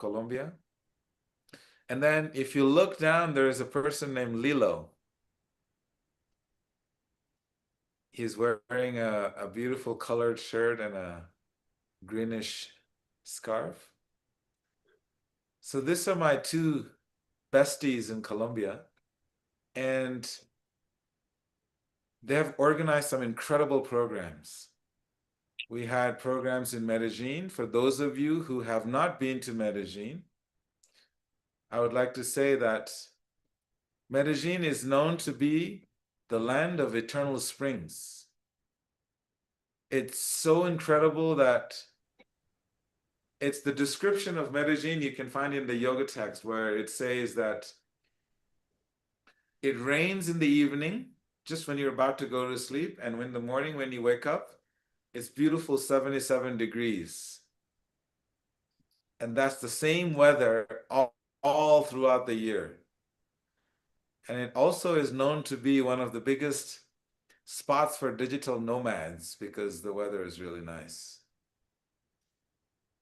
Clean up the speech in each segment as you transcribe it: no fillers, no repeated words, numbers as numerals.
Colombia. And then if you look down, there is a person named Lilo. He's wearing a beautiful colored shirt and a greenish scarf. So these are my two besties in Colombia. And they have organized some incredible programs. We had programs in Medellin. For those of you who have not been to Medellin, I would like to say that Medellin is known to be the land of eternal springs. It's so incredible that it's the description of Medellin you can find in the yoga text where it says that it rains in the evening, just when you're about to go to sleep, and in the morning when you wake up, it's beautiful 77 degrees. And that's the same weather all throughout the year. And it also is known to be one of the biggest spots for digital nomads because the weather is really nice.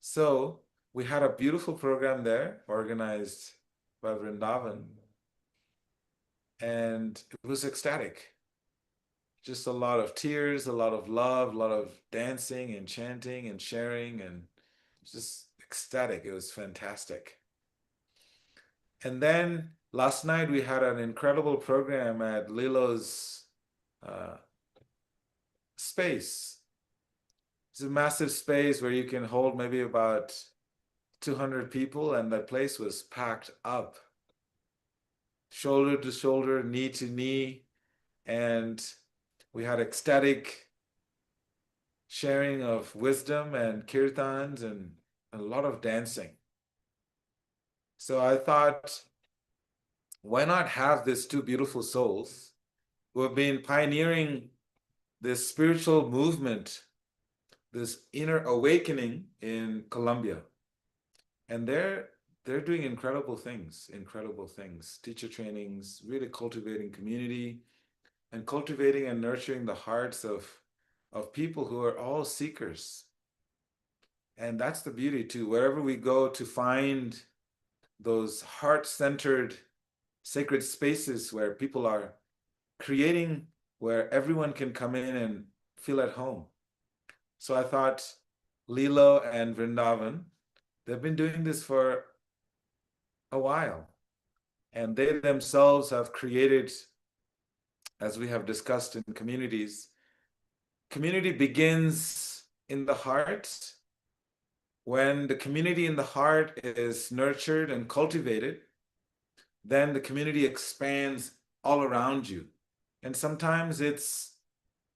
So we had a beautiful program there organized by Vrindavan. And it was ecstatic. Just a lot of tears, a lot of love, a lot of dancing and chanting and sharing, and just ecstatic. It was fantastic. And then last night we had an incredible program at Lilo's space. It's a massive space where you can hold maybe about 200 people, and that place was packed up, shoulder to shoulder, knee to knee, and we had ecstatic sharing of wisdom and kirtans and a lot of dancing. So I thought, why not have these two beautiful souls who have been pioneering this spiritual movement, this inner awakening in Colombia. And they're doing incredible things, teacher trainings, really cultivating community and cultivating and nurturing the hearts of people who are all seekers. And that's the beauty too. Wherever we go to find those heart-centered sacred spaces where people are creating, where everyone can come in and feel at home. So I thought Lilo and Vrindavan, they've been doing this for a while. And they themselves have created, as we have discussed in communities, community begins in the heart. When the community in the heart is nurtured and cultivated, then the community expands all around you. And sometimes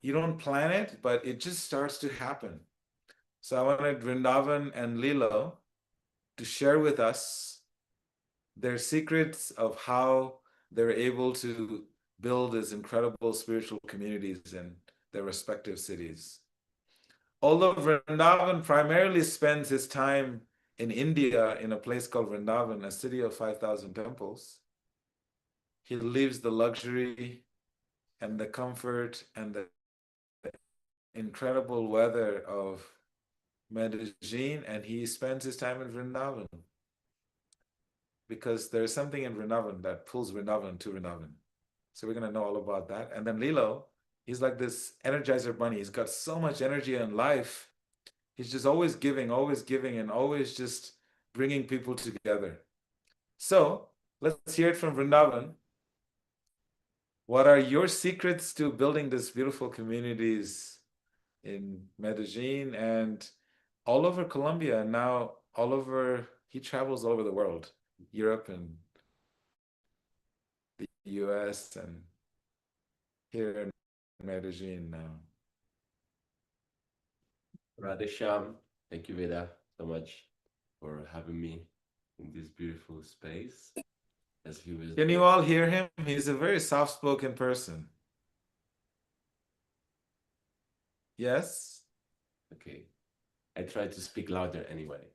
you don't plan it, but it just starts to happen. So I wanted Vrindavan and Lilo to share with us their secrets of how they're able to build these incredible spiritual communities in their respective cities. Although Vrindavan primarily spends his time in India in a place called Vrindavan, a city of 5,000 temples, he lives the luxury and the comfort and the incredible weather of Medellin, and he spends his time in Vrindavan because there's something in Vrindavan that pulls Vrindavan to Vrindavan. So we're going to know all about that. And then Lilo, he's like this energizer bunny. He's got so much energy in life. He's just always giving, and always just bringing people together. So let's hear it from Vrindavan. What are your secrets to building these beautiful communities in Medellin and all over Colombia, and now he travels all over the world, Europe and the US and here in Medellin now. Radhesham, thank you, Veda, so much for having me in this beautiful space. As he was. Can you all hear him? He's a very soft-spoken person. Yes? Okay. I try to speak louder anyway.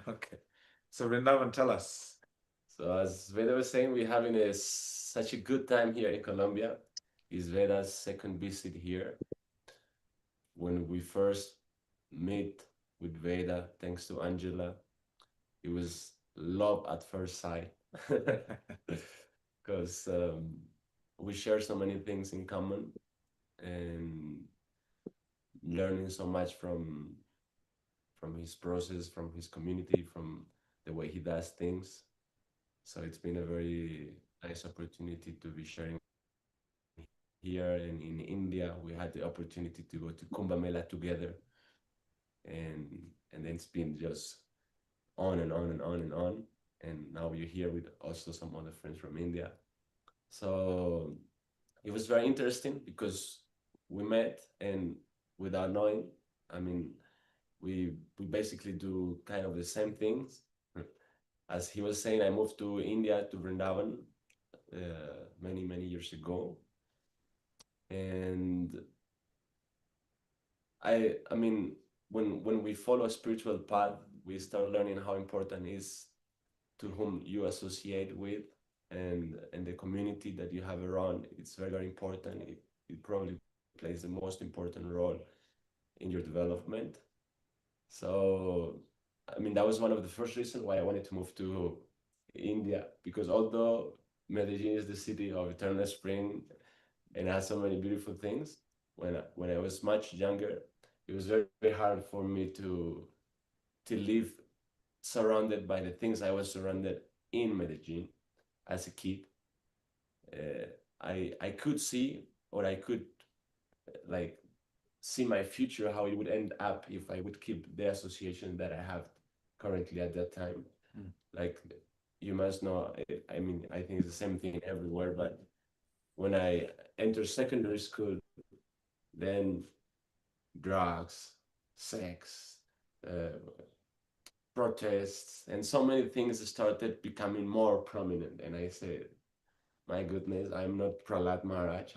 Okay. So Vrindavan, tell us. So as Veda was saying, we're having such a good time here in Colombia. It's Veda's second visit here. When we first met with Veda, thanks to Angela, it was love at first sight, because we share so many things in common, and learning so much from his process, from his community, from the way he does things. So it's been a very nice opportunity to be sharing here. And in India, we had the opportunity to go to Kumbh Mela together, and then it's been just on and on and on and on. And now we're here with also some other friends from India. So it was very interesting because we met, and without knowing, I mean, we basically do kind of the same things. As he was saying, I moved to India, to Vrindavan, many years ago, and I mean, when we follow a spiritual path, we start learning how important is to whom you associate with, and the community that you have around. It's very important. It probably plays the most important role in your development. So, I mean, that was one of the first reasons why I wanted to move to India, because although Medellin is the city of eternal spring and has so many beautiful things, when I was much younger, it was very hard for me to live surrounded by the things I was surrounded in Medellin as a kid. I could see, or I could like see my future, how it would end up if I would keep the association that I have currently at that time. Mm. Like, you must know, I mean, I think it's the same thing everywhere, but when I entered secondary school, then drugs, sex, uh, protests, and so many things started becoming more prominent. And I said, my goodness, I'm not Pralat Maharaj.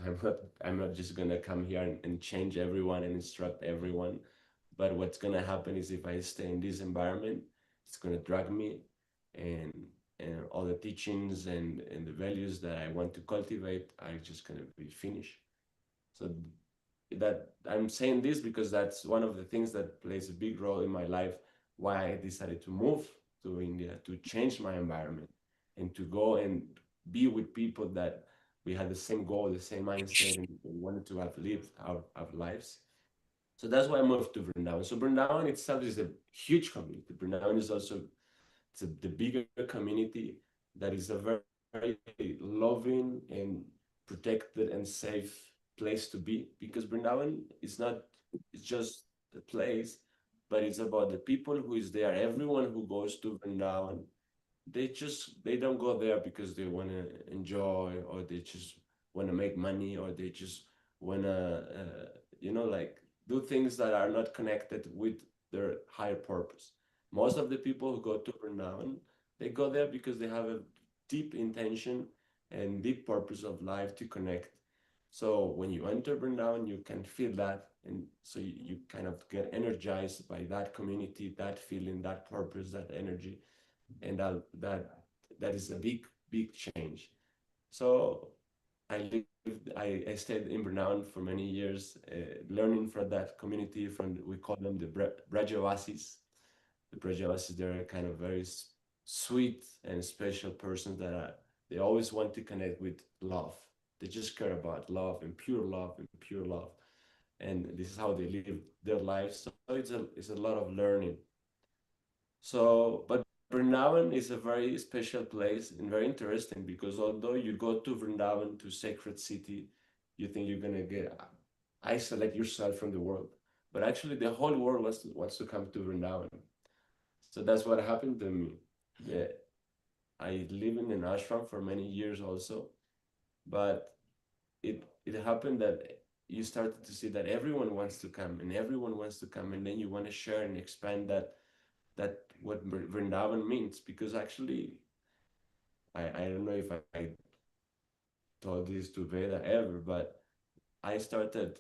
I'm not just gonna come here and change everyone and instruct everyone. But what's gonna happen is if I stay in this environment, it's gonna drag me, and and all the teachings and the values that I want to cultivate are just gonna be finished. So that I'm saying this because that's one of the things that plays a big role in my life, why I decided to move to India, to change my environment and to go and be with people that we had the same goal, the same mindset, and wanted to have lived our lives. So that's why I moved to Vrindavan. So Vrindavan itself is a huge community. Vrindavan is also, it's the bigger community that is a very loving and protected and safe place to be, because Brindavan is not, it's just a place, but it's about the people who is there. Everyone who goes to Brindavan, they don't go there because they want to enjoy, or they just want to make money, or they just want to like do things that are not connected with their higher purpose. Most of the people who go to Vrindavan, they go there because they have a deep intention and deep purpose of life to connect. So when you enter Vrindavan, you can feel that, and so you kind of get energized by that community, that feeling, that purpose, that energy, and that is a big change. So I stayed in Brunei for many years, learning from that community. From, we call them the Brajavasis. The Brajavasis, they're kind of very sweet and special persons that they always want to connect with love. They just care about love and pure love and pure love, and this is how they live their lives. So it's a lot of learning. So, but Vrindavan is a very special place and very interesting, because although you go to Vrindavan, to sacred city, you think you're gonna get isolate yourself from the world, but actually the whole world wants to come to Vrindavan. So that's what happened to me. Yeah, I live in an ashram for many years also, but it happened that you started to see that everyone wants to come, and everyone wants to come, and then you want to share and expand that what Vrindavan means, because actually I don't know if I told this to Veda ever, but I started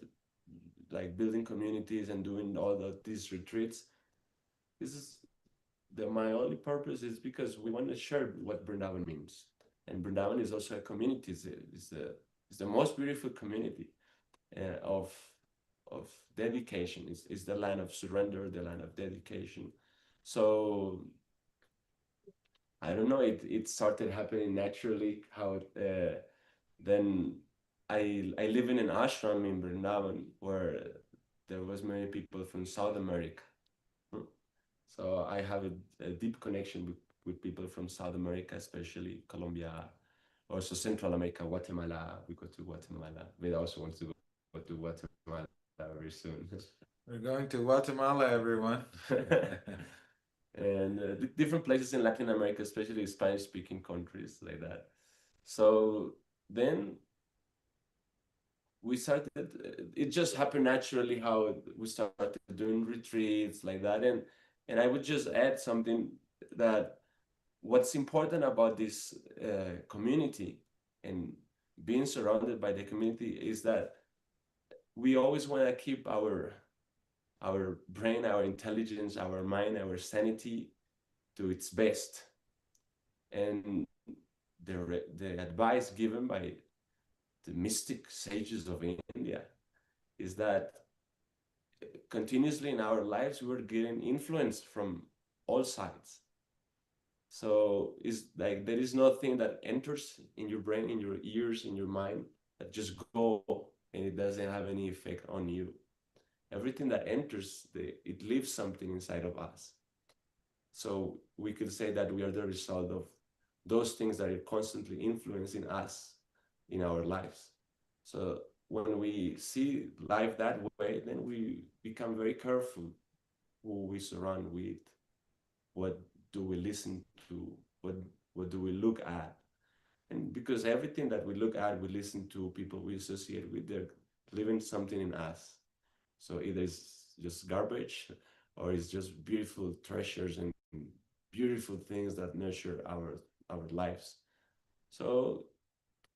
like building communities and doing all of these retreats. This is my only purpose is because we want to share what Vrindavan means, and Vrindavan is also a community. It's the most beautiful community of dedication. It's the land of surrender, the land of dedication. So I don't know, it started happening naturally. How then I live in an ashram in Vrindavan where there was many people from South America. Hmm. So I have a deep connection with people from South America, especially Colombia, also Central America, Guatemala. We go to Guatemala. We also want to go to Guatemala very soon. We're going to Guatemala, everyone. And different places in Latin America, especially Spanish-speaking countries like that. So then we started. It just happened naturally how we started doing retreats like that, and I would just add something that what's important about this community and being surrounded by the community is that we always want to keep our brain, our intelligence, our mind, our sanity to its best. And the advice given by the mystic sages of India is that continuously in our lives we're getting influence from all sides. So it's like there is nothing that enters in your brain, in your ears, in your mind that just go and it doesn't have any effect on you. Everything that enters, it leaves something inside of us. So we could say that we are the result of those things that are constantly influencing us in our lives. So when we see life that way, then we become very careful who we surround with, what do we listen to, what do we look at. And because everything that we look at, we listen to, people we associate with, they're living something in us. So either it's just garbage or it's just beautiful treasures and beautiful things that nurture our lives. So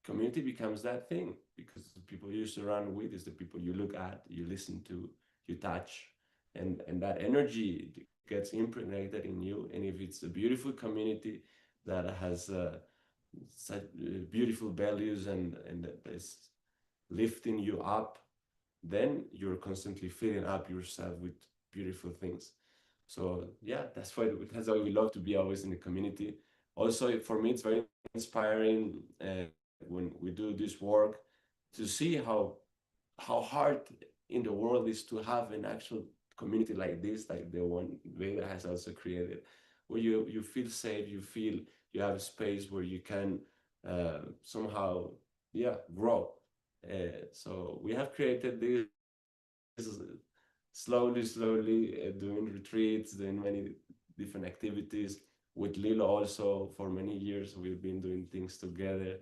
community becomes that thing because the people you surround with is the people you look at, you listen to, you touch, and that energy gets impregnated in you. And if it's a beautiful community that has such beautiful values and that is lifting you up, then you're constantly filling up yourself with beautiful things. So yeah, that's why we love to be always in the community. Also, for me, it's very inspiring when we do this work to see how hard in the world is to have an actual community like this, like the one Veda has also created, where you feel safe, you feel you have a space where you can somehow, yeah, grow. So we have created this slowly, doing retreats, doing many different activities. With Lilo also, for many years, we've been doing things together.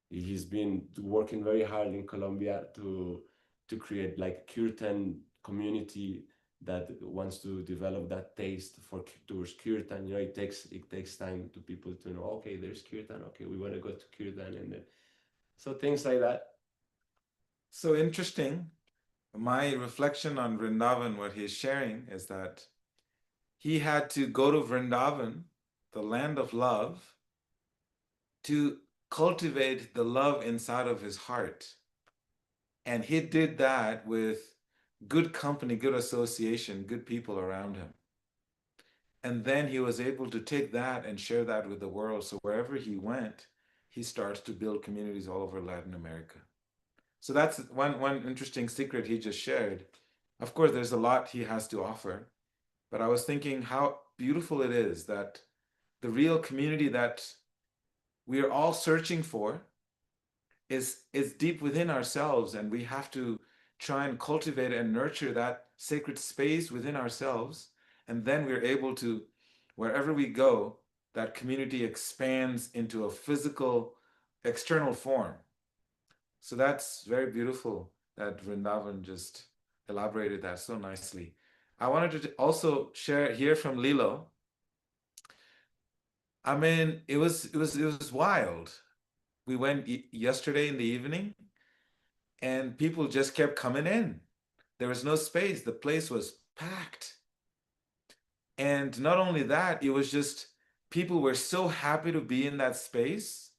He's been working very hard in Colombia to create like kirtan community that wants to develop that taste for towards kirtan. You know, it takes time to people to know, okay, there's kirtan, okay, we want to go to kirtan, and then so things like that. So interesting. My reflection on Vrindavan, what he's sharing is that he had to go to Vrindavan, the land of love, to cultivate the love inside of his heart. And he did that with good company, good association, good people around him. And then he was able to take that and share that with the world. So wherever he went, he starts to build communities all over Latin America. So that's one interesting secret he just shared. Of course, there's a lot he has to offer, but I was thinking how beautiful it is that the real community that we are all searching for is deep within ourselves, and we have to try and cultivate and nurture that sacred space within ourselves, and then we're able to, wherever we go, that community expands into a physical external form. So that's very beautiful that Vrindavan just elaborated that so nicely. I wanted to also hear from Lilo. I mean, it was wild. We went yesterday in the evening, and people just kept coming in. There was no space. The place was packed. And not only that, it was just people were so happy to be in that space,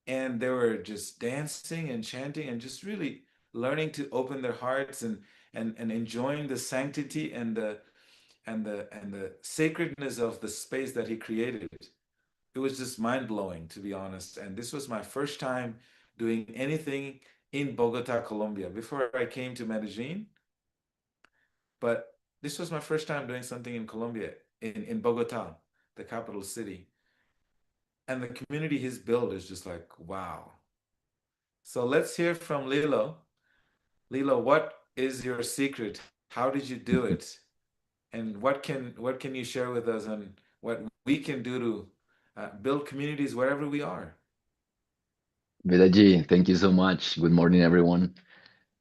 and they were just dancing and chanting and just really learning to open their hearts and enjoying the sanctity and the sacredness of the space that he created. it was just mind blowing, to be honest. And this was my first time doing anything in Bogota, Colombia. Before I came to Medellin, but this was my first time doing something in Colombia, in Bogota, the capital city. And the community he's built is just like, wow. So let's hear from Lilo. Lilo, what is your secret? How did you do it? And what can you share with us on what we can do to build communities wherever we are? Vedaji, thank you so much. Good morning, everyone.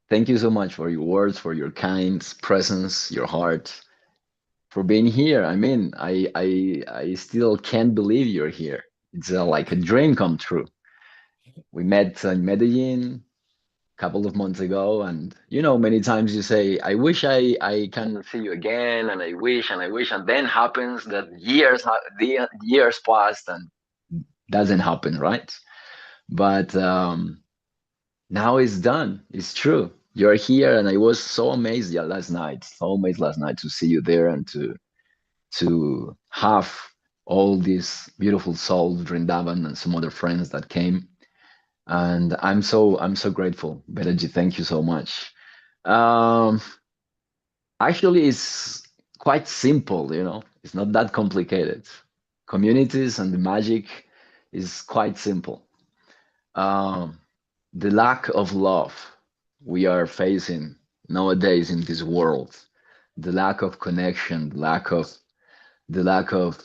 Thank you so much for your words, for your kind presence, your heart, for being here. I mean, I still can't believe you're here. It's like a dream come true. We met in Medellin a couple of months ago, and many times you say, "I wish I can see you again," and I wish, and then happens that the years passed and doesn't happen, right? But now it's done. It's true. You're here, and I was so amazed, yeah, last night. So amazed last night to see you there and to have all these beautiful souls, Vrindavan and some other friends that came. And I'm so grateful. Belaji, thank you so much. Um, Actually, it's quite simple, It's not that complicated. Communities and the magic is quite simple. Um, the lack of love we are facing nowadays in this world, the lack of connection, the lack of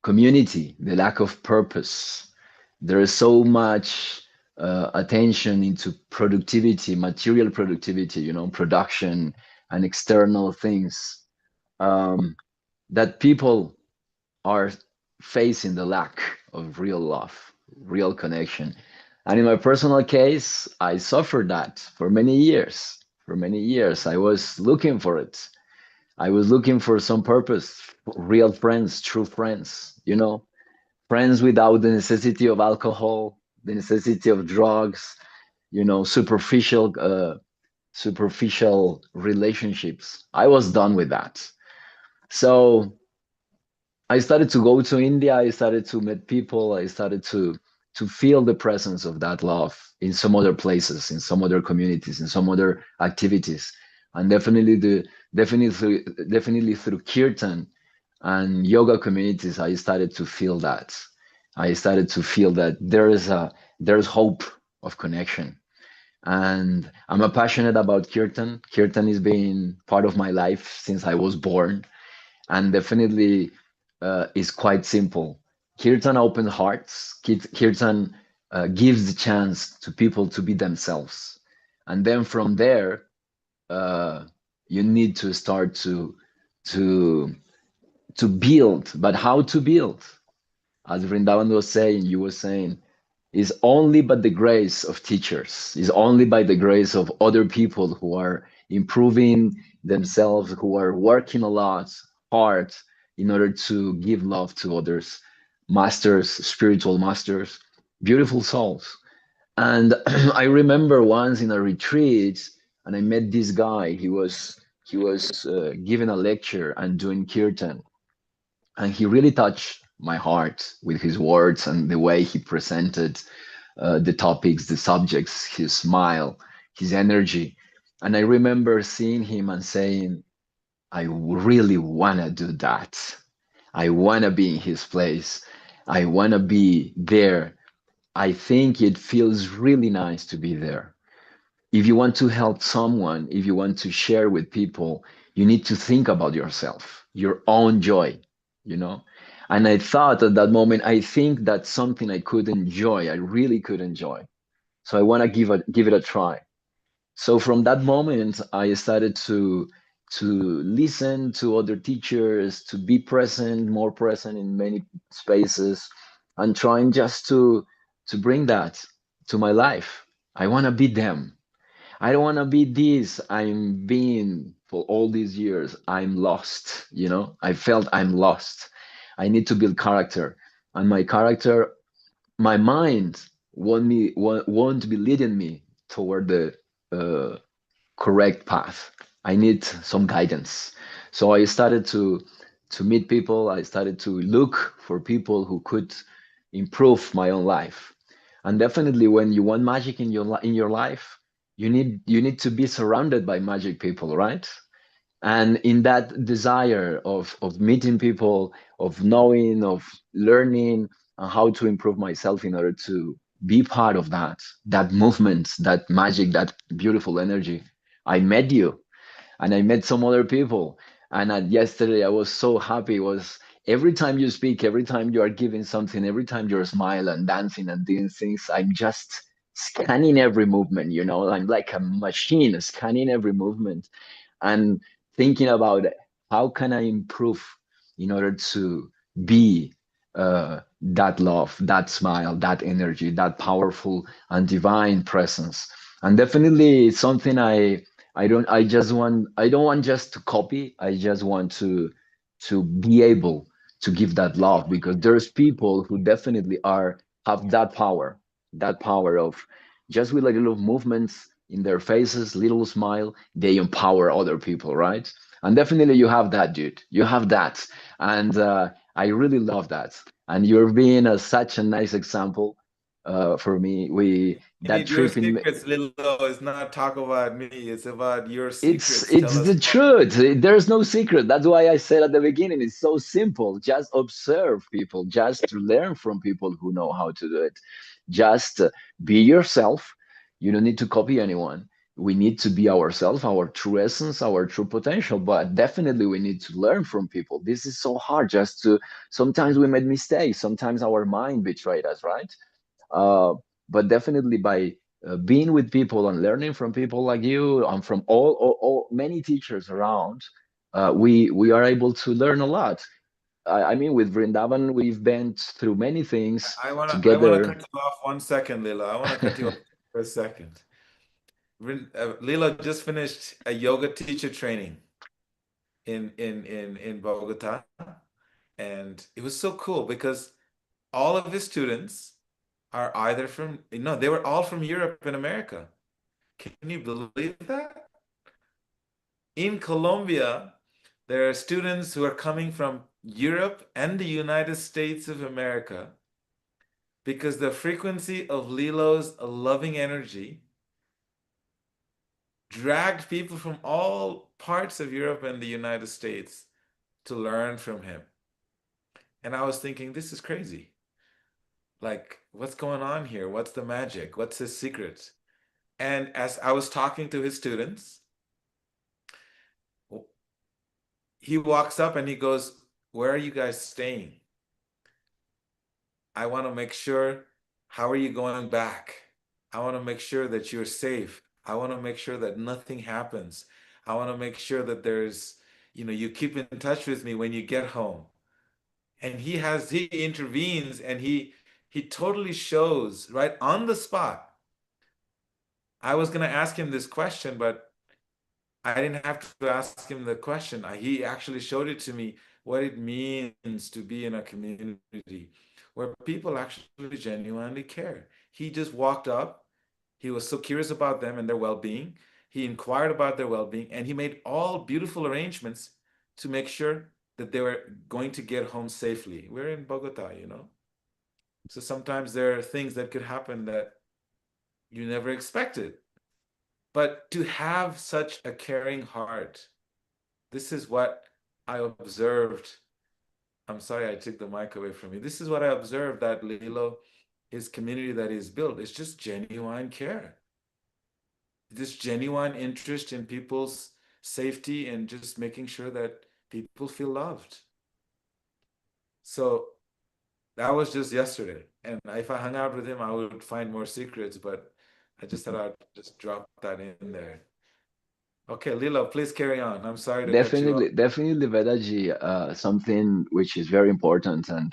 community, the lack of purpose. There is so much attention into productivity, material productivity, production and external things, um, that people are facing the lack of real love, real connection. And in my personal case, I suffered that for many years. For many years, I was looking for it. I was looking for some purpose, real friends, true friends, friends without the necessity of alcohol, the necessity of drugs, superficial relationships. I was done with that. So I started to go to India. I started to meet people. I started to feel the presence of that love in some other places, in some other communities, in some other activities, and definitely definitely through kirtan and yoga communities, I started to feel that. I started to feel that there's hope of connection, and I'm a passionate about kirtan. Kirtan has been part of my life since I was born, and definitely is quite simple. Kirtan opens hearts. Kirtan gives the chance to people to be themselves, and then from there, uh, you need to start to to build. But how to build? As Vrindavan was saying, you were saying, is only by the grace of teachers, is only by the grace of other people who are improving themselves, who are working a lot hard in order to give love to others, masters, spiritual masters, beautiful souls. And I remember once in a retreat, and I met this guy. He was giving a lecture and doing kirtan, and he really touched my heart with his words and the way he presented the topics, the subjects, his smile, his energy. And I remember seeing him and saying, I really want to do that. I want to be in his place. I want to be there. I think it feels really nice to be there. If you want to help someone, if you want to share with people, you need to think about yourself, your own joy, you know? And I thought at that moment, I think that's something I could enjoy. I really could enjoy. So I want to give it a try. So from that moment, I started to listen to other teachers, to be present, more present in many spaces, and trying just to bring that to my life. I want to be them. I don't want to be this. I'm being for all these years. I'm lost. I felt I'm lost. I need to build character, and my character, my mind won't be leading me toward the uh, correct path. I need some guidance. So I started to meet people. I started to look for people who could improve my own life. And definitely, when you want magic in in your life, you need to be surrounded by magic people, right? And in that desire of meeting people, of knowing, of learning how to improve myself in order to be part of that movement, that magic, that beautiful energy, I met you, and I met some other people. And yesterday I was so happy. It was every time you speak, every time you are giving something, every time you're smiling and dancing and doing things, I'm just scanning every movement, you know, I'm like a machine scanning every movement and thinking about how can I improve in order to be that love, that smile, that energy, that powerful and divine presence. And definitely it's something I don't want just to copy. I just want to be able to give that love, because there's people who definitely are have that power of just with like little movements in their faces, little smile, they empower other people, right? And definitely you have that, dude. You have that. And I really love that. And you're being such a nice example for me. We We that need your trip in secrets, Lilo. It's not talk about me. It's about your secrets. Tell it's us the more. truth. There's no secret. That's why I said at the beginning, it's so simple. Just observe people, just to learn from people who know how to do it. Just be yourself. You don't need to copy anyone. We need to be ourselves, our true essence, our true potential. But definitely we need to learn from people. This is so hard just to, sometimes we made mistakes. Sometimes our mind betrayed us, right? Uh, but definitely by being with people and learning from people like you and from all many teachers around, we are able to learn a lot. I mean, with Vrindavan, we've been through many things I wanna cut together. you off 1 second, Lilo. I wanna cut you off for a second. Lilo just finished a yoga teacher training in Bogota, and it was so cool because all of his students are either from, no, they were all from Europe and America. Can you believe that? In Colombia, there are students who are coming from Europe and the United States of America because the frequency of Lilo's loving energy dragged people from all parts of Europe and the United States to learn from him. And I was thinking, this is crazy. Like, what's going on here? What's the magic? What's his secret? And as I was talking to his students, he walks up and he goes, "Where are you guys staying? I want to make sure, how are you going back? I want to make sure that you're safe. I want to make sure that nothing happens. I want to make sure that you keep in touch with me when you get home." And he intervenes and he totally shows right on the spot. I was going to ask him this question, but I didn't have to ask him the question. He actually showed it to me what it means to be in a community where people actually genuinely care. He just walked up. He was so curious about them and their well-being. He inquired about their well-being and he made all beautiful arrangements to make sure that they were going to get home safely. We're in Bogota. So sometimes there are things that could happen that you never expected. But to have such a caring heart, this is what I observed. I'm sorry I took the mic away from you. This is what I observed that Lilo, his community that he's built, is just genuine care. This genuine interest in people's safety and just making sure that people feel loved. So that was just yesterday. And if I hung out with him, I would find more secrets, but I just thought I'd just drop that in there. Okay, Lilo, please carry on. I'm sorry to cut you off. Definitely, Vedaji, something which is very important. And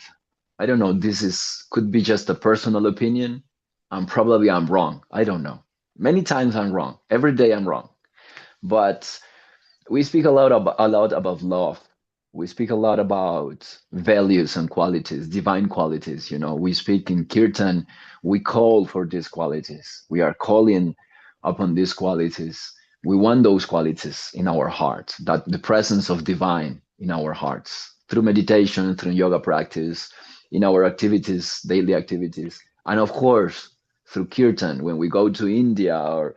I don't know, this is could be just a personal opinion. And probably I'm wrong. I don't know. Many times I'm wrong. Every day I'm wrong. But we speak a lot about love. We speak a lot about values and qualities, divine qualities. You know, we speak in kirtan. We call for these qualities. We are calling upon these qualities. We want those qualities in our heart, that the presence of divine in our hearts through meditation, through yoga practice. in our activities, daily activities. And of course, through kirtan when we go to India or,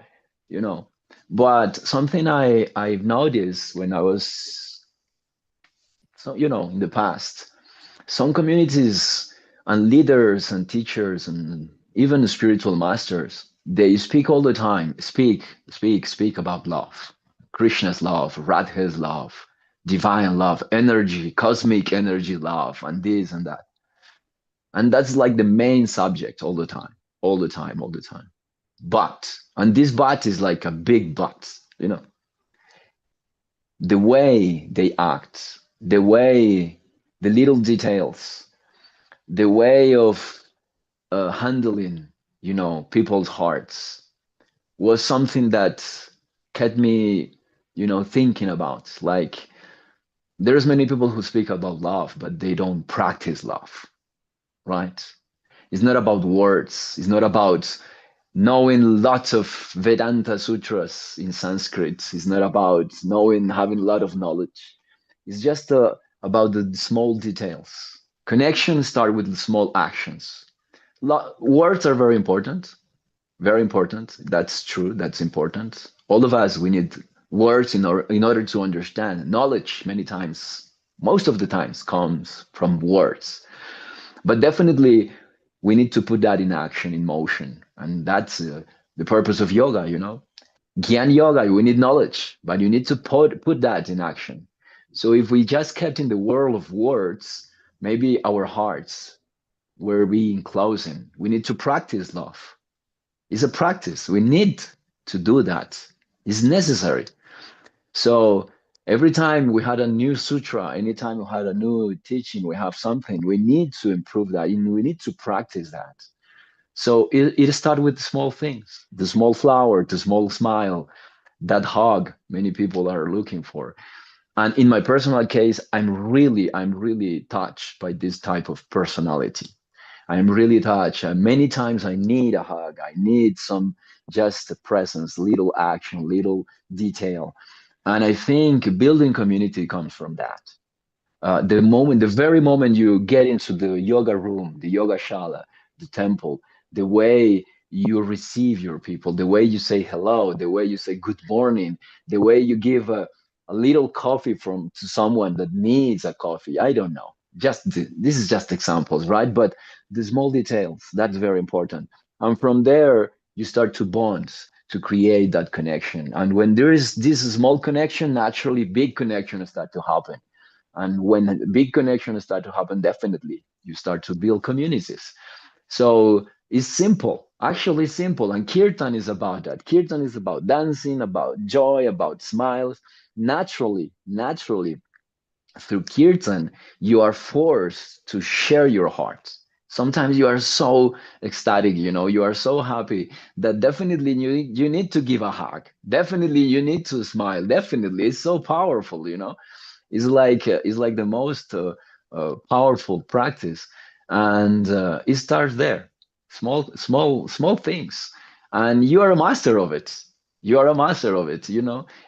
you know. But something I've noticed when I was, so, in the past, some communities and leaders and teachers and even spiritual masters, they speak all the time, speak about love, Krishna's love, Radha's love, divine love, energy, cosmic energy love, and this and that. And that's like the main subject all the time, all the time, all the time. But, and this but is like a big but, the way they act, the way, the little details, the way of handling, people's hearts was something that kept me, thinking about. Like, there's many people who speak about love, but they don't practice love, right? It's not about words. It's not about knowing lots of Vedanta sutras in Sanskrit. It's not about having a lot of knowledge. It's just about the small details. Connections start with small actions. Words are very important, very important. That's true. That's important. All of us, we need words in order to understand. Knowledge, many times, most of the times, comes from words. But definitely, we need to put that in action, in motion. And that's the purpose of yoga. Gyan yoga, we need knowledge, but you need to put that in action. So if we just kept in the world of words, maybe our hearts were being closing. We need to practice love. It's a practice. We need to do that. It's necessary. So every time we had a new sutra, anytime we had a new teaching, we have something, we need to improve that and we need to practice that. So it starts with small things, the small flower, the small smile, that hug many people are looking for. And in my personal case, I'm really touched by this type of personality. I'm really touched. And many times I need a hug. I need some just presence, little action, little detail. And I think building community comes from that. The very moment you get into the yoga room, the yoga shala, the temple, the way you receive your people, the way you say hello, the way you say good morning, the way you give a little coffee to someone that needs a coffee. I don't know. This is just examples, right? But the small details, that's very important. And from there, you start to bond, to create that connection. And when there is this small connection, naturally big connections start to happen, and when big connections start to happen, definitely you start to build communities. So it's simple, actually simple. And Kirtan is about that. Kirtan is about dancing, about joy, about smiles. Naturally, through Kirtan, you are forced to share your heart. Sometimes you are so ecstatic, you are so happy that definitely you need to give a hug. Definitely you need to smile. Definitely. It's so powerful. It's like the most powerful practice, and it starts there. Small things, and you are a master of it. You are a master of it.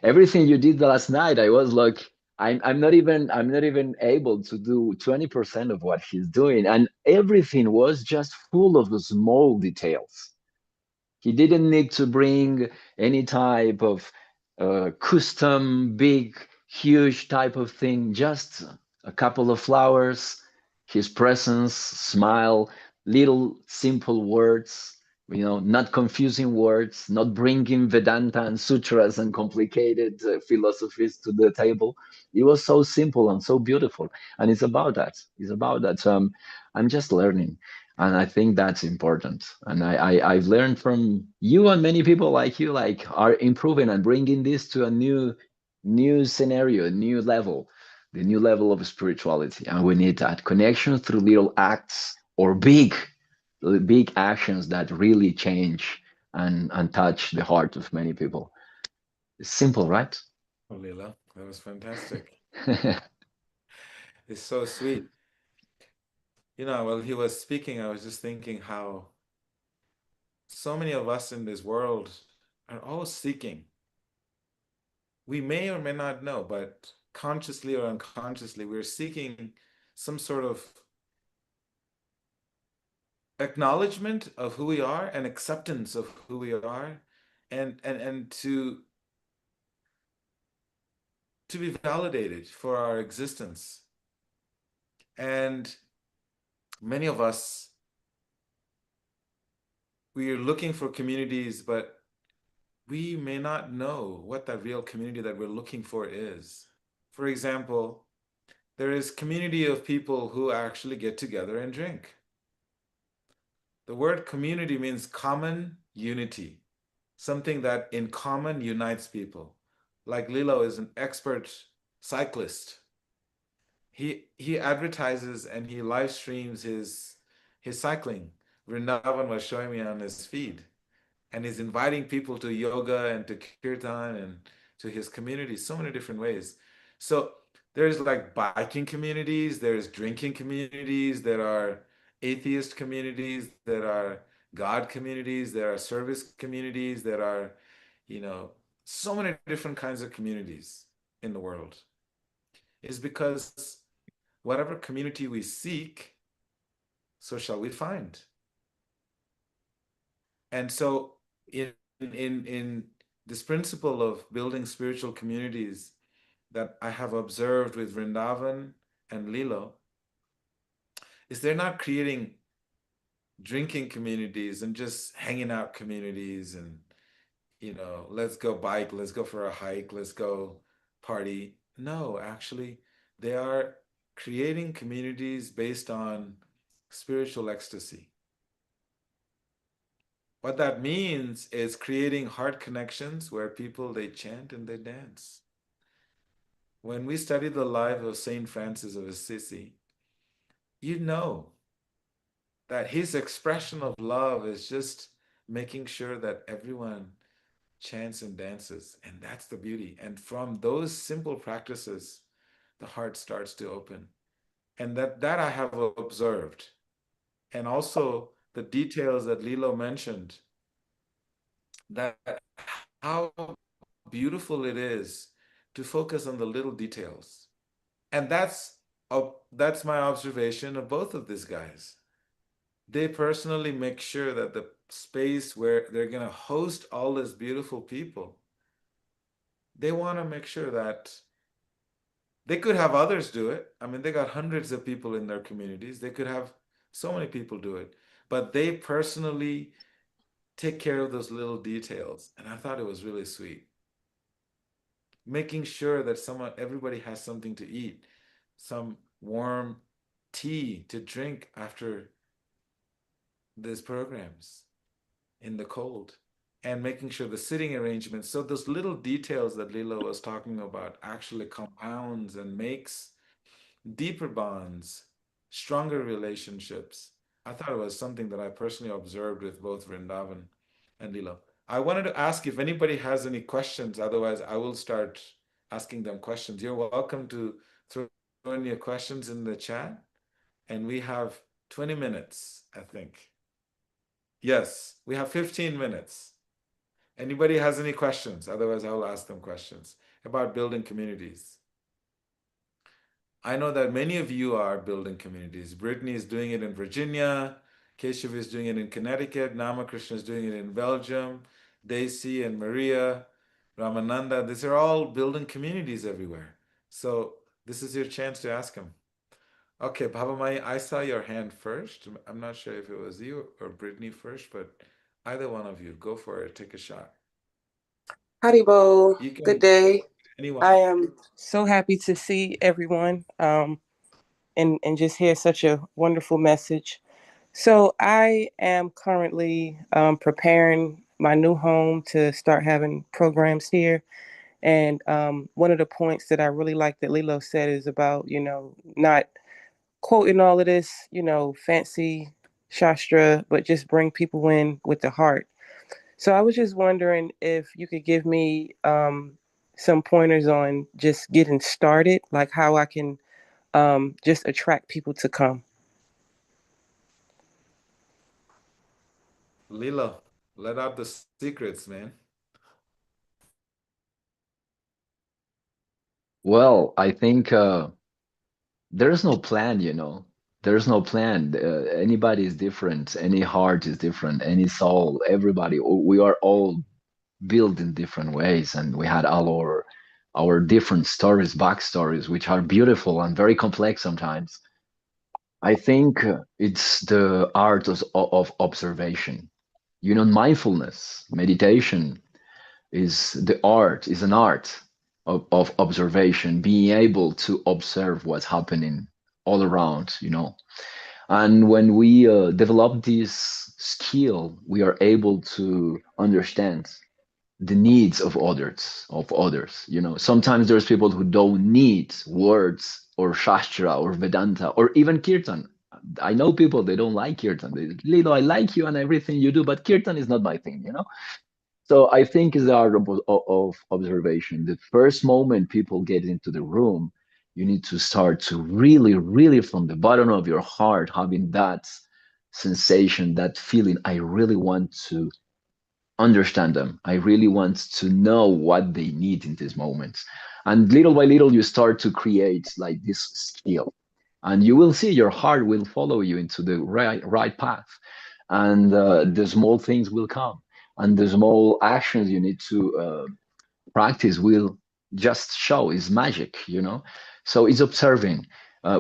Everything you did last night. I was like, I'm not even able to do 20% of what he's doing, and everything was just full of the small details. He didn't need to bring any type of custom, big, huge type of thing, just a couple of flowers, his presence, smile, little simple words, not confusing words, not bringing Vedanta and sutras and complicated philosophies to the table. It was so simple and so beautiful. And it's about that. It's about that. So I'm just learning, and I think that's important. And I've learned from you, and many people like you like are improving and bringing this to a new scenario, a new level, the new level of spirituality. And we need that connection through little acts or big actions that really change and touch the heart of many people. It's simple, right? Oh, Lila, that was fantastic. It's so sweet. While he was speaking, I was just thinking how so many of us in this world are all seeking. We may or may not know, but consciously or unconsciously, we're seeking some sort of acknowledgement of who we are and acceptance of who we are, and to be validated for our existence. And many of us, we are looking for communities, but we may not know what that real community that we're looking for is. For example, there is community of people who actually get together and drink. The word community means common unity, something that in common unites people. Like Lilo is an expert cyclist. He advertises and he live streams his cycling. Vrindavan was showing me on his feed, and he's inviting people to yoga and to kirtan and to his community so many different ways. So there's like biking communities, there's drinking communities, there are atheist communities, there are God communities, there are service communities, there are, you know, so many different kinds of communities in the world. Is because whatever community we seek, so shall we find. And so in this principle of building spiritual communities that I have observed with Vrindavan and Lilo, is they're not creating drinking communities and just hanging out communities and, you know, let's go bike, let's go for a hike, let's go party. No, actually, they are creating communities based on spiritual ecstasy. What that means is creating heart connections where people they chant and they dance. When we study the life of Saint Francis of Assisi, you know that his expression of love is just making sure that everyone chants and dances, and that's the beauty. And from those simple practices, the heart starts to open, and that I have observed. And also the details that Lilo mentioned, that how beautiful it is to focus on the little details. And that's my observation of both of these guys. They personally make sure that the space where they're going to host all these beautiful people, they want to make sure that they could have others do it. I mean, they got hundreds of people in their communities. They could have so many people do it, but they personally take care of those little details. And I thought it was really sweet. Making sure that everybody has something to eat, some warm tea to drink after these programs in the cold, and making sure the sitting arrangements. So those little details that Lilo was talking about actually compounds and makes deeper bonds, stronger relationships. I thought it was something that I personally observed with both Vrindavan and Lilo. I wanted to ask if anybody has any questions. Otherwise, I will start asking them questions. You're welcome to throw in your questions in the chat. And we have 20 minutes, I think. Yes, we have 15 minutes. Anybody has any questions? Otherwise, I will ask them questions about building communities. I know that many of you are building communities. Brittany is doing it in Virginia. Keshav is doing it in Connecticut. Namakrishna is doing it in Belgium. Daisy and Maria, Ramananda, these are all building communities everywhere. So this is your chance to ask them. Okay, Baba Mai, I saw your hand first. I'm not sure if it was you or Brittany first, but either one of you, go for it. Take a shot. Haribo, You good can, day. anyone. I am so happy to see everyone and just hear such a wonderful message. So I am currently preparing my new home to start having programs here. And one of the points that I really like that Lilo said is about, not quoting all of this, fancy Shastra, but just bring people in with the heart. So I was just wondering if you could give me some pointers on just getting started, like how I can just attract people to come. Lilo, let out the secrets, man. Well, I think there's no plan, There's no plan. Anybody is different. Any heart is different. Any soul, everybody. We are all built in different ways, and we had all our different stories, backstories, which are beautiful and very complex sometimes. I think it's the art of observation. You know, mindfulness, meditation is an art of observation, being able to observe what's happening all around, you know. And when we develop this skill, we are able to understand the needs of others, you know. Sometimes there's people who don't need words or shastra or vedanta or even kirtan. I know people, they don't like kirtan. Lilo, I like you and everything you do, but kirtan is not my thing, you know. So I think is the art of observation. The first moment people get into the room, you need to start to really, really from the bottom of your heart having that sensation, that feeling. I really want to understand them. I really want to know what they need in this moment. And little by little, you start to create like this skill. And you will see your heart will follow you into the right path. And the small things will come. And the small actions you need to practice will just show is magic, you know. So it's observing.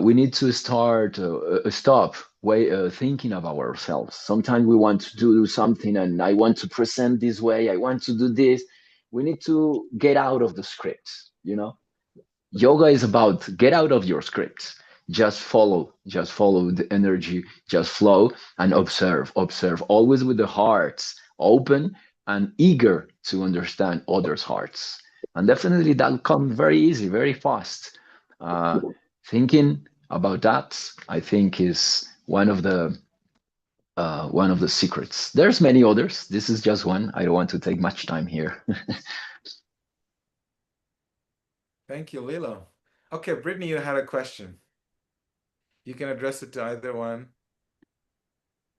We need to stop way thinking of ourselves. Sometimes we want to do something and I want to present this way, I want to do this. We need to get out of the script, you know. Yoga is about get out of your script. Just follow the energy, just flow and observe always with the hearts open and eager to understand others' hearts. And definitely that'll come very easy, very fast. uh, Thinking about that, I think, is one of the secrets. There's many others. This is just one. I don't want to take much time here. Thank you, Lilo. Okay, Brittany, you had a question. You can address it to either one.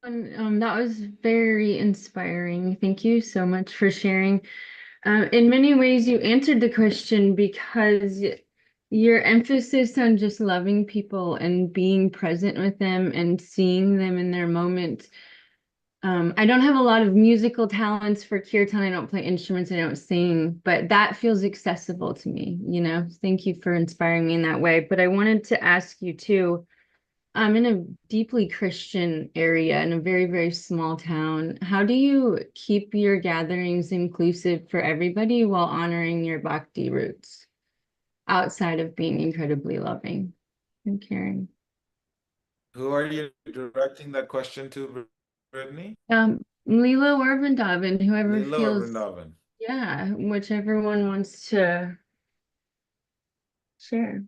And that was very inspiring. Thank you so much for sharing. In many ways, you answered the question because your emphasis on just loving people and being present with them and seeing them in their moment. I don't have a lot of musical talents for kirtan. I don't play instruments. I don't sing, but that feels accessible to me, you know. Thank you for inspiring me in that way. But I wanted to ask you too, I'm in a deeply Christian area in a very, very small town. How do you keep your gatherings inclusive for everybody while honoring your bhakti roots outside of being incredibly loving and caring? Who are you directing that question to, Brittany? Leela or Vrindavan, whoever Lilo or feels, Vrindavan? yeah, whichever one wants to share.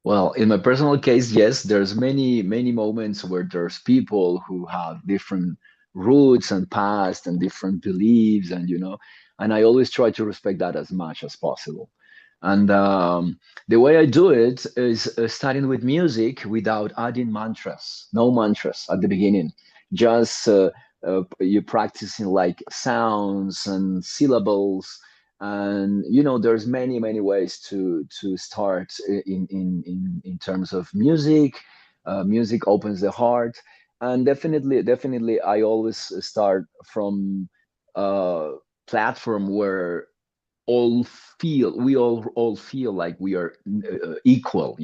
Well, in my personal case, yes, there's many moments where there's people who have different roots and past and different beliefs, and and I always try to respect that as much as possible. And the way I do it is starting with music without adding mantras, no mantras at the beginning, just you practicing like sounds and syllables. And there's many ways to start in terms of music. Music opens the heart, and definitely I always start from a platform where we all feel like we are equal,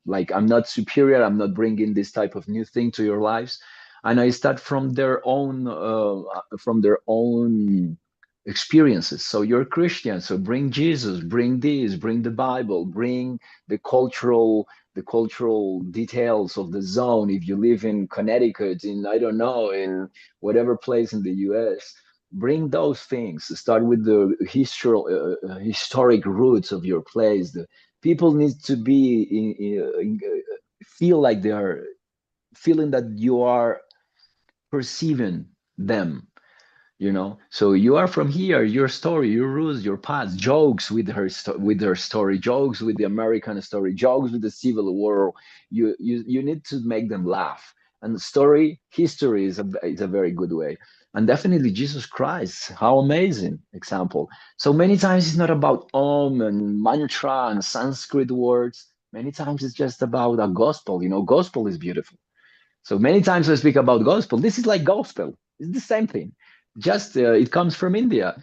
like I'm not superior, I'm not bringing this type of new thing to your lives. And I start from their own experiences. So you're Christian, so bring Jesus, bring this, bring the Bible, bring the cultural details of the zone. If you live in Connecticut, in, I don't know, in whatever place in the US, bring those things. Start with the historic roots of your place. The people need to be feel like they are feeling that you are perceiving them. So you are from here, your story, your roots, your past, jokes with her story, jokes with the American story, jokes with the Civil War. You need to make them laugh. And history is a very good way. And definitely Jesus Christ, how amazing example. So many times it's not about om and mantra and Sanskrit words. Many times it's just about a gospel. Gospel is beautiful. So many times I speak about gospel. This is like gospel. It's the same thing. Just it comes from India.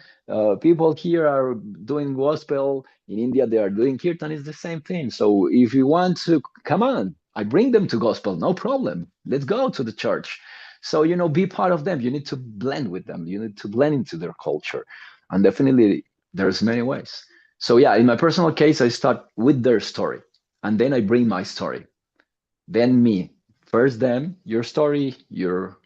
People here are doing gospel. In India, they are doing kirtan. It's the same thing. So if you want to, come on, I bring them to gospel. No problem. Let's go to the church. So, be part of them. You need to blend with them. You need to blend into their culture. And definitely, there's many ways. So yeah, in my personal case, I start with their story. And then I bring my story, then me. First them, your story, your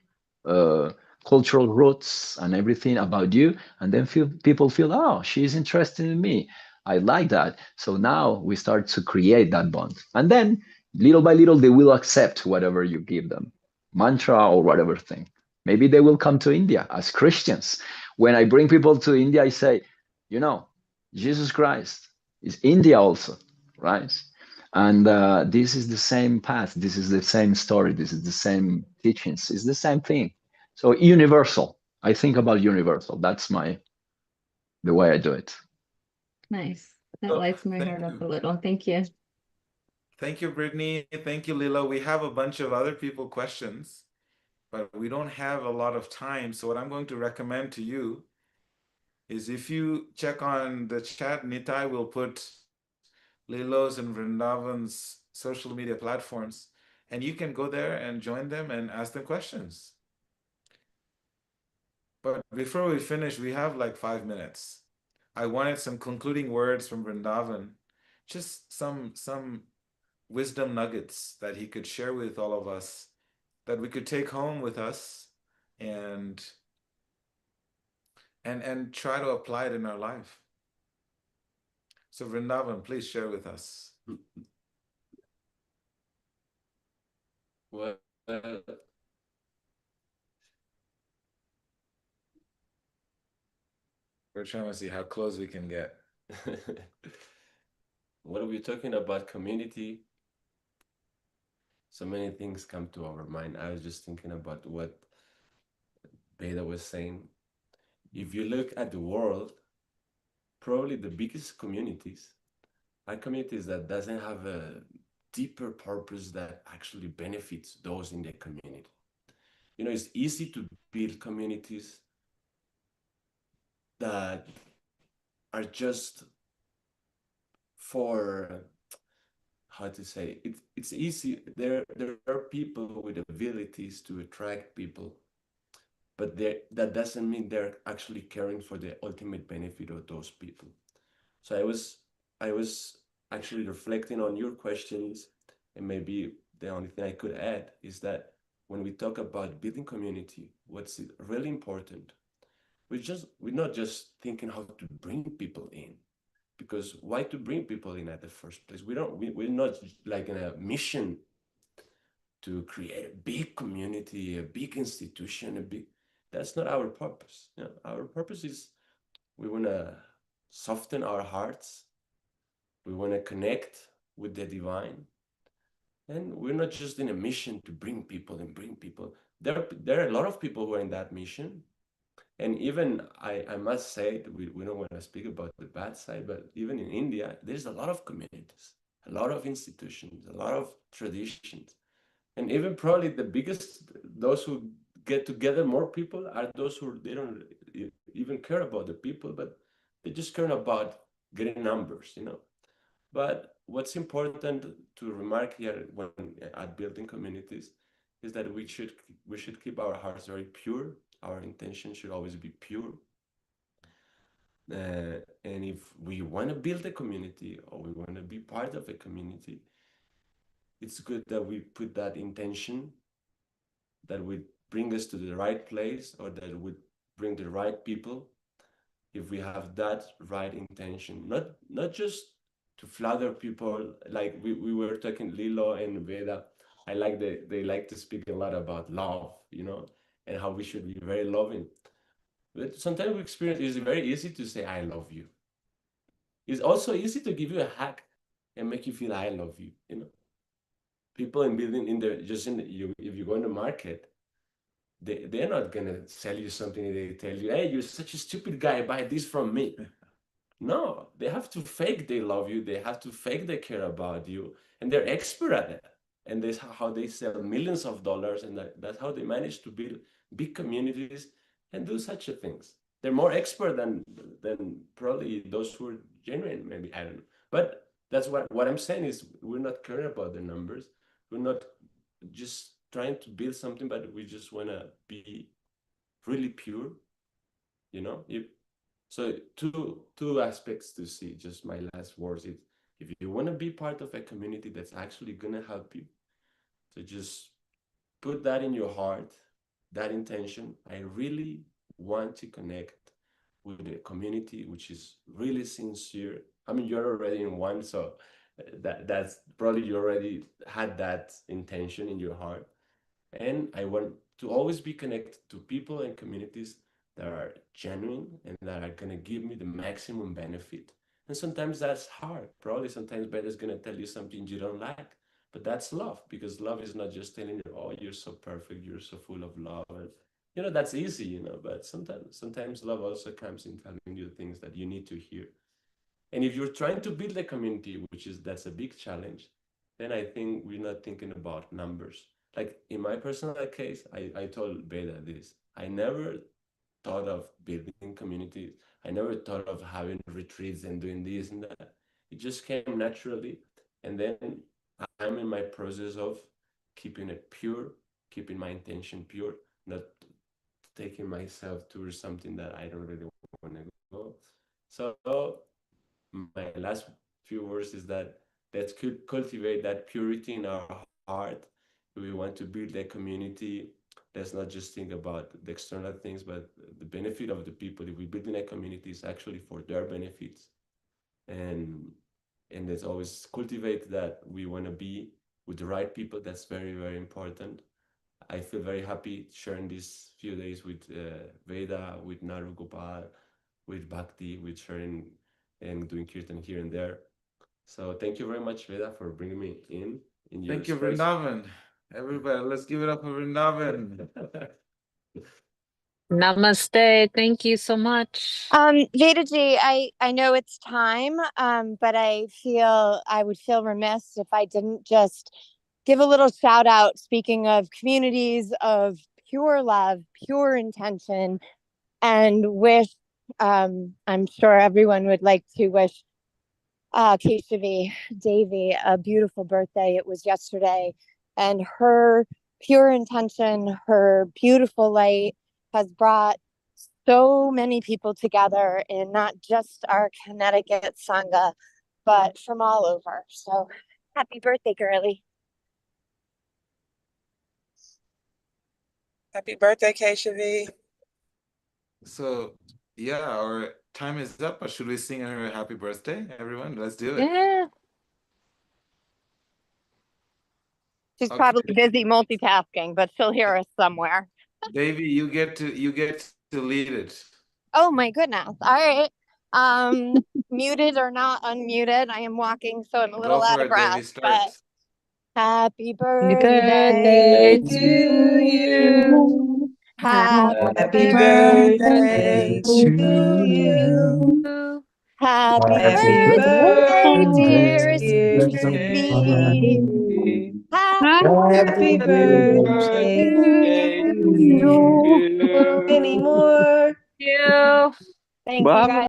uh, cultural roots and everything about you, and then people feel, oh, she's interested in me. I like that. So now we start to create that bond. And then little by little, they will accept whatever you give them, mantra or whatever thing. Maybe they will come to India as Christians. When I bring people to India, I say, Jesus Christ is India also, right? And this is the same path. This is the same story. This is the same teachings. It's the same thing. So universal. I think about universal. That's the way I do it. Nice. That So, lights my thank heart up you. a little. Thank you. Thank you, Brittany. Thank you, Lila. We have a bunch of other people questions, but we don't have a lot of time. So what I'm going to recommend to you is if you check on the chat, Nitai will put Lilo's and Vrindavan's social media platforms, and you can go there and join them and ask them questions. But before we finish, we have like 5 minutes. I wanted some concluding words from Vrindavan, just some wisdom nuggets that he could share with all of us that we could take home with us and and try to apply it in our life. So Vrindavan, please share with us. Well, We're trying to see how close we can get. when we're talking about community, so many things come to our mind. I was just thinking about what Beta was saying. If you look at the world, probably the biggest communities are communities that doesn't have a deeper purpose that actually benefits those in the community. It's easy to build communities that are just for, how to say, it's easy. There are people with abilities to attract people, but that doesn't mean they're actually caring for the ultimate benefit of those people. So I was actually reflecting on your questions, and maybe the only thing I could add is that when we talk about building community, what's really important, we're not just thinking how to bring people in, because why to bring people in at the first place? We're not like in a mission to create a big community, a big institution, that's not our purpose. Our purpose is we want to soften our hearts. We want to connect with the divine. And we're not just in a mission to bring people and bring people. There are a lot of people who are in that mission. And even I must say that we don't want to speak about the bad side, but even in India, there's a lot of communities, a lot of institutions, a lot of traditions. And even probably the biggest, those who get together more people are those who they don't even care about the people, but they just care about getting numbers. But what's important to remark here when at building communities is that we should keep our hearts very pure. Our intention should always be pure. And if we want to build a community or we want to be part of a community, it's good that we put that intention that would bring us to the right place or that would bring the right people. If we have that right intention, not just to flatter people, like we were talking Lilo and Veda. I like they like to speak a lot about love, and how we should be very loving. But sometimes we experience it's very easy to say I love you. It's also easy to give you a hug and make you feel I love you. People in building in the just in the, you if you go in the market, they're not gonna sell you something. They tell you, hey, you're such a stupid guy, buy this from me. No, they have to fake they love you. They have to fake they care about you. and they're expert at it. And that's how they sell millions of dollars, and that's how they manage to build big communities and do such a things. They're more expert than probably those who are genuine, maybe, I don't know. But that's what I'm saying is we're not caring about the numbers. We're not just trying to build something, but we just want to be really pure, you know? So two aspects to see, just my last words is, if you want to be part of a community that's actually going to help you, so just put that in your heart, that intention. I really want to connect with a community which is really sincere. I mean, you're already in one, so that's probably you already had that intention in your heart. And I want to always be connected to people and communities that are genuine and that are going to give me the maximum benefit. And sometimes that's hard. Probably sometimes Beda's going to tell you something you don't like, but that's love, because love is not just telling you, oh, you're so perfect, you're so full of love. And, you know, that's easy, you know, but sometimes love also comes in telling you things that you need to hear. And if you're trying to build a community, that's a big challenge, then I think we're not thinking about numbers. Like in my personal case, I told Beda this. I never thought of building communities. I never thought of having retreats and doing this and that. It just came naturally. And then I'm in my process of keeping it pure, keeping my intention pure, not taking myself towards something that I don't really want to go. So my last few words is that let's cultivate that purity in our heart. We want to build a community. Let's not just think about the external things, but the benefit of the people. If we build in a community, it's actually for their benefits. And let's always cultivate that we want to be with the right people. That's very, very important. I feel very happy sharing these few days with Veda, with Naru Gopal, with Bhakti, with sharing and doing kirtan here and there. So thank you very much, Veda, for bringing me in your Thank you, space. Vrindavan. Everybody, let's give it up for Vrindavan. Namaste. Thank you so much. Vedaji, I know it's time, but I would feel remiss if I didn't just give a little shout out, speaking of communities of pure love, pure intention, and wish, I'm sure everyone would like to wish Keshavi Devi a beautiful birthday. It was yesterday, and her pure intention, her beautiful light has brought so many people together in not just our Connecticut Sangha, but from all over. So happy birthday, girly. Happy birthday, Keshavi. So, yeah, our time is up, but should we sing her a happy birthday, everyone? Let's do it. Yeah. She's Okay. probably busy multitasking, but she'll hear us somewhere. Davey, you get to lead it. Oh my goodness. All right. Muted or not unmuted. I am walking, so I'm a little Go out for of it, Davey. breath. Start. But happy Happy birthday birthday to you. Happy Happy birthday birthday to to you. you. Happy Happy birthday, dear birthday, Stevie. Happy Happy birthday birthday to to you. you. Many more. You. Thank you, guys.